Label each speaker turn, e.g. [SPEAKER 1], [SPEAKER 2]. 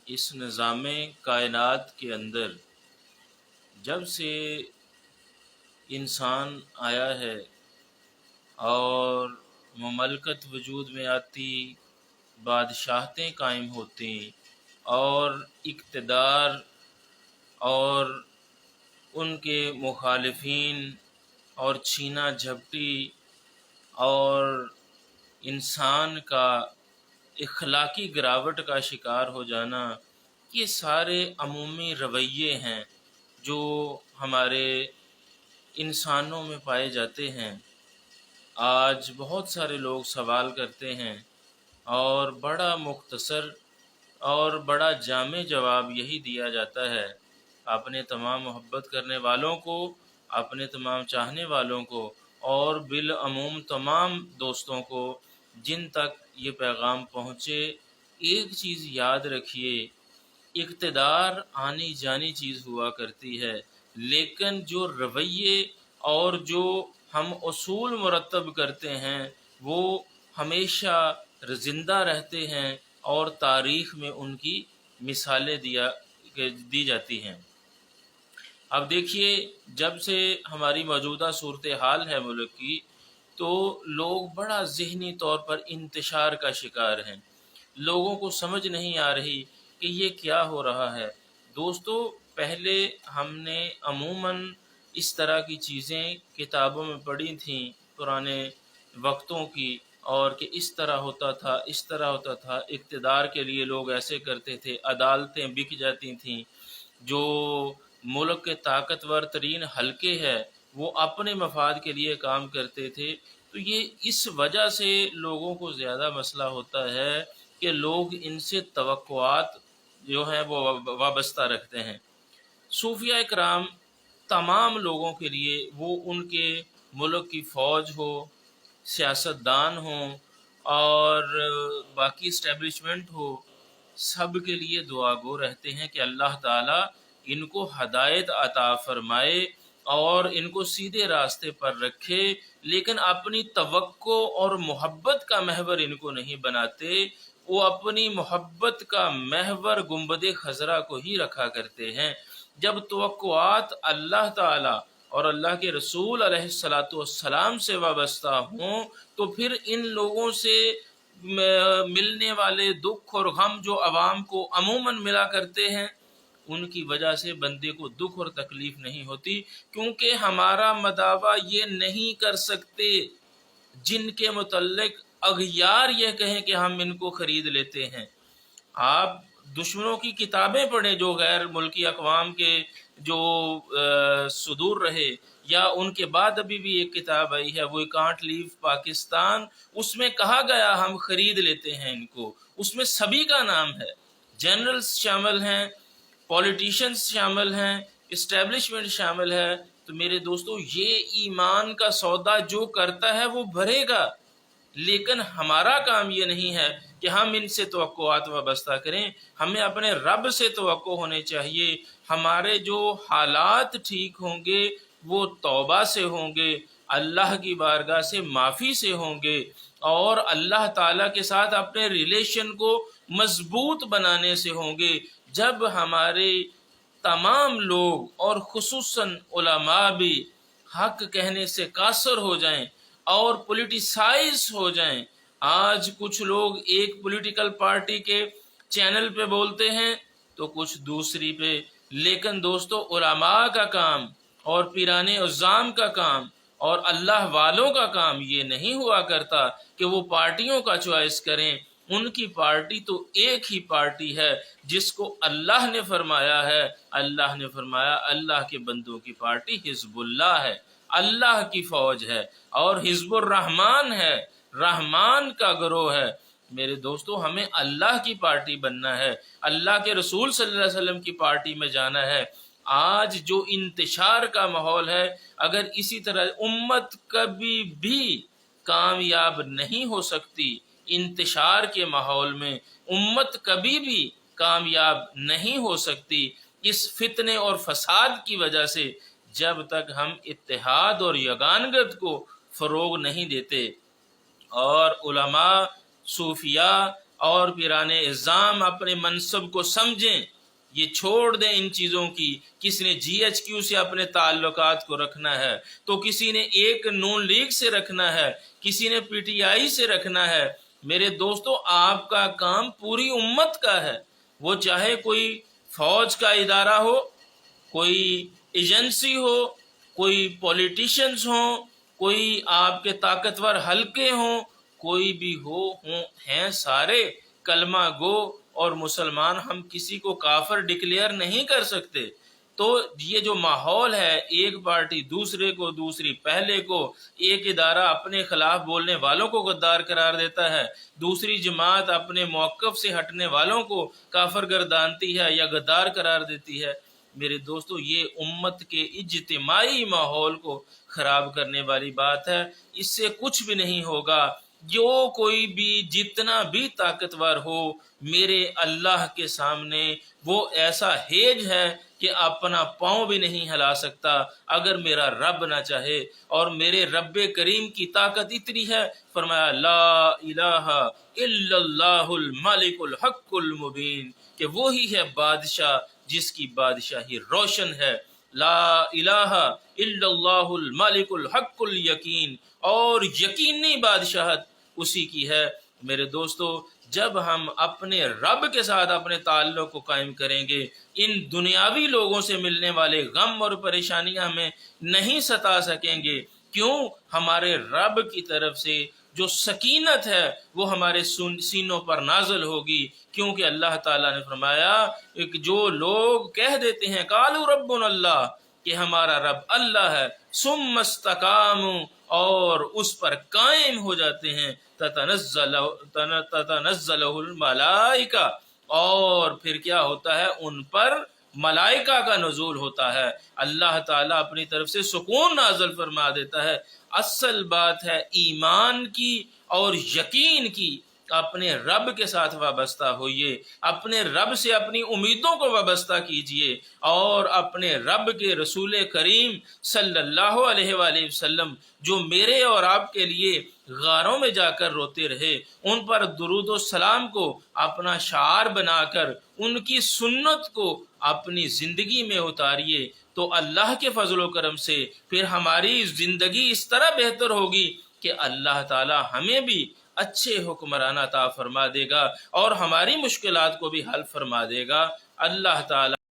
[SPEAKER 1] اس نظام کائنات کے اندر جب سے انسان آیا ہے اور مملکت وجود میں آتی، بادشاہتیں قائم ہوتی اور اقتدار اور ان کے مخالفین اور چھینا جھپٹی اور انسان کا اخلاقی گراوٹ کا شکار ہو جانا، یہ سارے عمومی رویے ہیں جو ہمارے انسانوں میں پائے جاتے ہیں۔ آج بہت سارے لوگ سوال کرتے ہیں اور بڑا مختصر اور بڑا جامع جواب یہی دیا جاتا ہے، اپنے تمام محبت کرنے والوں کو، اپنے تمام چاہنے والوں کو اور بالعموم تمام دوستوں کو جن تک یہ پیغام پہنچے، ایک چیز یاد رکھیے، اقتدار آنی جانی چیز ہوا کرتی ہے، لیکن جو رویے اور جو ہم اصول مرتب کرتے ہیں وہ ہمیشہ زندہ رہتے ہیں اور تاریخ میں ان کی مثالیں دی جاتی ہیں۔ اب دیکھیے، جب سے ہماری موجودہ صورتحال ہے ملک کی، تو لوگ بڑا ذہنی طور پر انتشار کا شکار ہیں۔ لوگوں کو سمجھ نہیں آ رہی کہ یہ کیا ہو رہا ہے۔ دوستو، پہلے ہم نے عموماً اس طرح کی چیزیں کتابوں میں پڑھی تھیں پرانے وقتوں کی، اور کہ اس طرح ہوتا تھا، اس طرح ہوتا تھا، اقتدار کے لیے لوگ ایسے کرتے تھے، عدالتیں بک جاتی تھیں، جو ملک کے طاقتور ترین حلقے ہے وہ اپنے مفاد کے لیے کام کرتے تھے۔ تو یہ اس وجہ سے لوگوں کو زیادہ مسئلہ ہوتا ہے کہ لوگ ان سے توقعات جو ہیں وہ وابستہ رکھتے ہیں۔ صوفیہ کرام تمام لوگوں کے لیے، وہ ان کے ملک کی فوج ہو، سیاستدان ہوں اور باقی اسٹیبلشمنٹ ہو، سب کے لیے دعا گو رہتے ہیں کہ اللہ تعالیٰ ان کو ہدایت عطا فرمائے اور ان کو سیدھے راستے پر رکھے، لیکن اپنی توقع اور محبت کا محور ان کو نہیں بناتے، وہ اپنی محبت کا محور گنبد خضرا کو ہی رکھا کرتے ہیں۔ جب توقعات اللہ تعالیٰ اور اللہ کے رسول علیہ السلام سے وابستہ ہوں تو پھر ان لوگوں سے ملنے والے دکھ اور غم جو عوام کو عموماً ملا کرتے ہیں، ان کی وجہ سے بندے کو دکھ اور تکلیف نہیں ہوتی، کیونکہ ہمارا مداوا یہ نہیں کر سکتے جن کے متعلق اغیار یہ کہیں کہ ہم ان کو خرید لیتے ہیں۔ آپ دشمنوں کی کتابیں پڑھیں جو غیر ملکی اقوام کے جو صدور رہے، یا ان کے بعد ابھی بھی ایک کتاب آئی ہے، وہ کانٹ لیو پاکستان، اس میں کہا گیا ہم خرید لیتے ہیں ان کو، اس میں سبھی کا نام ہے، جنرلز شامل ہیں، پولیٹیشنز شامل ہیں، اسٹیبلشمنٹ شامل ہے۔ تو میرے دوستو، یہ ایمان کا سودا جو کرتا ہے وہ بھرے گا، لیکن ہمارا کام یہ نہیں ہے کہ ہم ان سے توقعات وابستہ کریں، ہمیں اپنے رب سے توقع ہونے چاہیے۔ ہمارے جو حالات ٹھیک ہوں گے وہ توبہ سے ہوں گے، اللہ کی بارگاہ سے معافی سے ہوں گے، اور اللہ تعالیٰ کے ساتھ اپنے ریلیشن کو مضبوط بنانے سے ہوں گے۔ جب ہمارے تمام لوگ اور خصوصاً علماء بھی حق کہنے سے قاصر ہو جائیں اور پولیٹیسائز ہو جائیں، آج کچھ لوگ ایک پولیٹیکل پارٹی کے چینل پہ بولتے ہیں تو کچھ دوسری پہ، لیکن دوستو، علماء کا کام اور پیران عظام کا کام اور اللہ والوں کا کام یہ نہیں ہوا کرتا کہ وہ پارٹیوں کا چوائس کریں۔ ان کی پارٹی تو ایک ہی پارٹی ہے جس کو اللہ نے فرمایا ہے، اللہ نے فرمایا اللہ کے بندوں کی پارٹی حزب اللہ ہے، اللہ کی فوج ہے، اور حزب الرحمن ہے، رحمان کا گروہ ہے۔ میرے دوستو، ہمیں اللہ کی پارٹی بننا ہے، اللہ کے رسول صلی اللہ علیہ وسلم کی پارٹی میں جانا ہے۔ آج جو انتشار کا ماحول ہے، اگر اسی طرح امت کبھی بھی کامیاب نہیں ہو سکتی، انتشار کے ماحول میں امت کبھی بھی کامیاب نہیں ہو سکتی اس فتنے اور فساد کی وجہ سے، جب تک ہم اتحاد اور یگانگت کو فروغ نہیں دیتے۔ اور علماء، صوفیاء اور پیران اعظام اپنے منصب کو سمجھیں، یہ چھوڑ دیں ان چیزوں کی۔ کس نے جی ایچ کیو سے اپنے تعلقات کو رکھنا ہے تو کسی نے ایک نون لیگ سے رکھنا ہے، کسی نے پی ٹی آئی سے رکھنا ہے۔ میرے دوستو، آپ کا کام پوری امت کا ہے، وہ چاہے کوئی فوج کا ادارہ ہو، کوئی ایجنسی ہو، کوئی پولیٹیشنز ہوں، کوئی آپ کے طاقتور حلقے ہوں، کوئی بھی ہیں سارے کلمہ گو اور مسلمان، ہم کسی کو کافر ڈکلیئر نہیں کر سکتے۔ تو یہ جو ماحول ہے، ایک پارٹی دوسرے کو، دوسری پہلے کو، ایک ادارہ اپنے خلاف بولنے والوں کو غدار قرار دیتا ہے، دوسری جماعت اپنے موقف سے ہٹنے والوں کو کافر گردانتی ہے یا غدار قرار دیتی ہے۔ میرے دوستو، یہ امت کے اجتماعی ماحول کو خراب کرنے والی بات ہے، اس سے کچھ بھی نہیں ہوگا۔ جو کوئی بھی جتنا بھی طاقتور ہو، میرے اللہ کے سامنے وہ ایسا ہیج ہے کہ اپنا پاؤں بھی نہیں ہلا سکتا اگر میرا رب نہ چاہے۔ اور میرے رب کریم کی طاقت اتنی ہے، فرمایا لا الہ الا اللہ الملک الحق المبین، کہ وہی ہے بادشاہ جس کی بادشاہی روشن ہے۔ لا الہ الا اللہ الملک الحق الیقین، اور یقینی بادشاہت اسی کی ہے۔ میرے دوستو، جب ہم اپنے رب کے ساتھ اپنے تعلق کو قائم کریں گے، ان دنیاوی لوگوں سے ملنے والے غم اور پریشانیاں ہمیں نہیں ستا سکیں گے۔ کیوں؟ ہمارے رب کی طرف سے جو سکینت ہے وہ ہمارے سینوں پر نازل ہوگی، کیونکہ اللہ تعالیٰ نے فرمایا کہ جو لوگ کہہ دیتے ہیں قالوا ربنا اللہ، کہ ہمارا رب اللہ ہے، ثم استقاموا، اور اس پر قائم ہو جاتے ہیں، تتنزل الملائکہ، اور پھر کیا ہوتا ہے؟ ان پر ملائکہ کا نزول ہوتا ہے، اللہ تعالیٰ اپنی طرف سے سکون نازل فرما دیتا ہے۔ اصل بات ہے ایمان کی اور یقین کی۔ اپنے رب کے ساتھ وابستہ ہوئیے، اپنے رب سے اپنی امیدوں کو وابستہ کیجئے، اور اپنے رب کے رسول کریم صلی اللہ علیہ وآلہ وسلم جو میرے اور آپ کے لیے غاروں میں جا کر روتے رہے، ان پر درود و سلام کو اپنا شعار بنا کر ان کی سنت کو اپنی زندگی میں اتاریے، تو اللہ کے فضل و کرم سے پھر ہماری زندگی اس طرح بہتر ہوگی کہ اللہ تعالی ہمیں بھی اچھے حکمران عطا فرما دے گا اور ہماری مشکلات کو بھی حل فرما دے گا۔ اللہ تعالی